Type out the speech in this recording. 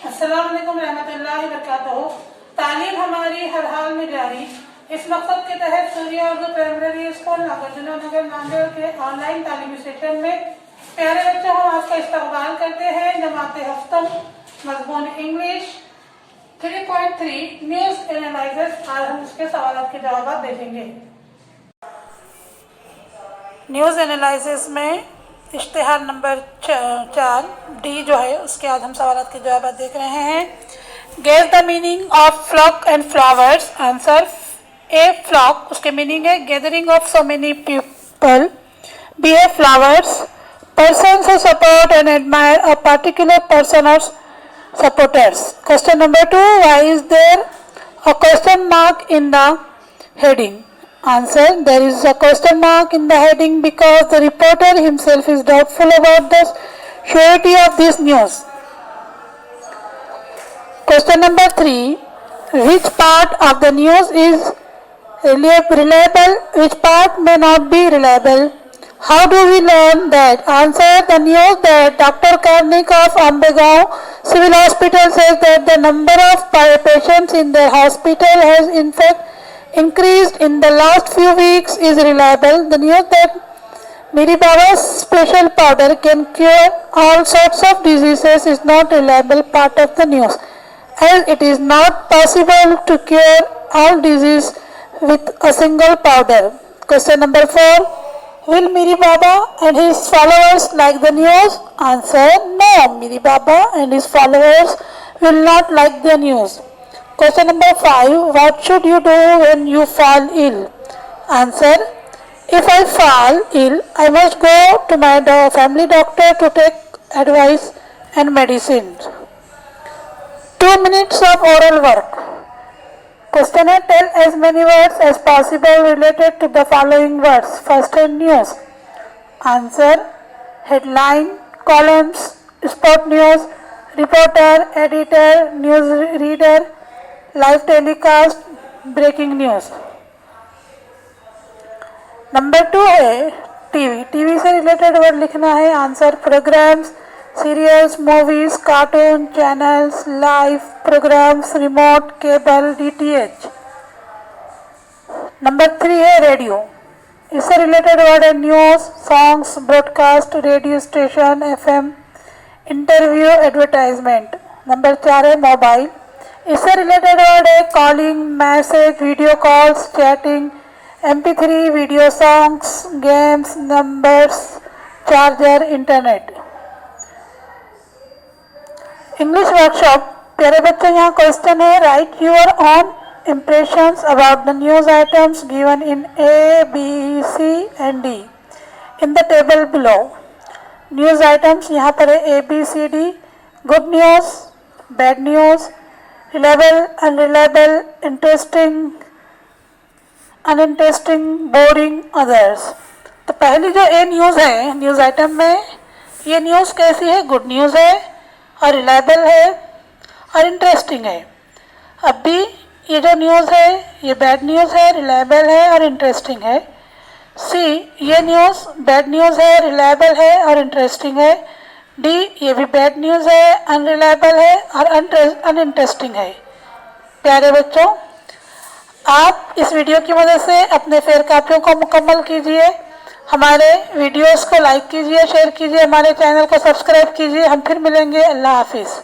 अस्सलाम वालेकुम रहमतुल्लाहि वबरकातुहू। तालीम हमारी हर हाल में जारी। इस मकसद के तहत सूर्या उर्दू प्राइमरी स्कूल नागार्जुन नगर नांदेड़ के ऑनलाइन तालीमी सेशन में प्यारे बच्चों हम आपका इस्तकबाल करते हैं। जमात हफ्तम मजमून इंग्लिश 3.3 न्यूज एनालिसिस। आज हम इसके सवाल के जवाब देखेंगे। न्यूज एनालिसिस में इश्तिहार नंबर 4 डी जो है उसके आज हम सवाल के जवाब देख रहे हैं। Guess the meaning of flock and flowers. Answer a flock उसके मीनिंग है gathering of so many people. B है flowers persons who support and admire a particular person or supporters. Question number 2, why is there a question mark in the heading? Answer, there is a question mark in the heading because the reporter himself is doubtful about the surety of this news. Question number 3, which part of the news is reliable, which part may not be reliable? How do we learn that? Answer, the news that Dr. Karnik of Ambegaon Civil Hospital says that the number of patients in their hospital has in fact increased in the last few weeks is reliable. The news that Miri Baba's special powder can cure all sorts of diseases is not reliable part of the news, as it is not possible to cure all disease with a single powder. Question number 4, will Miri Baba and his followers like the news? Answer, no, Miri Baba and his followers will not like the news. Question number 5, what should you do when you fall ill? Answer, if I fall ill, I must go to my family doctor to take advice and medicine. 2 minutes of oral work. Question है, tell as many words as possible related to the following words. First है news. Answer, headline, columns, sport news, reporter, editor, news reader, live telecast, breaking news. Number 2 है TV. TV से related word लिखना है। Answer, programs, serials, movies, cartoon, channels, live programs, remote, cable, DTH. Number 3 है radio. इससे related word है news, songs, broadcast, radio station, FM, interview, advertisement. Number 4 है mobile. इससे related word है calling, message, video calls, chatting, MP3, video songs, games, numbers, charger, internet. English workshop. प्यारे बच्चों, यहाँ question है, right you're on impressions about the news items given in A, B, C and D in the table below. News items यहाँ पर है A, B, C, D. Good news, bad news, reliable, unreliable, interesting, uninteresting, boring, others. तो पहली जो A news है news item में, ये news कैसी है? गुड न्यूज़ है और रिलायबल है और इंटरेस्टिंग है। अब भी ये जो न्यूज़ है ये बैड न्यूज़ है, रिलायबल है और इंटरेस्टिंग है। सी, ये न्यूज़ बैड न्यूज़ है, रिलायबल है और इंटरेस्टिंग है। डी, ये भी बैड न्यूज़ है, अनरिलायबल है और अनइंटरेस्टिंग है। प्यारे बच्चों, आप इस वीडियो की मदद से अपने फेर कापियों को मुकम्मल कीजिए। हमारे वीडियोस को लाइक कीजिए, शेयर कीजिए, हमारे चैनल को सब्सक्राइब कीजिए। हम फिर मिलेंगे। अल्लाह हाफिज़।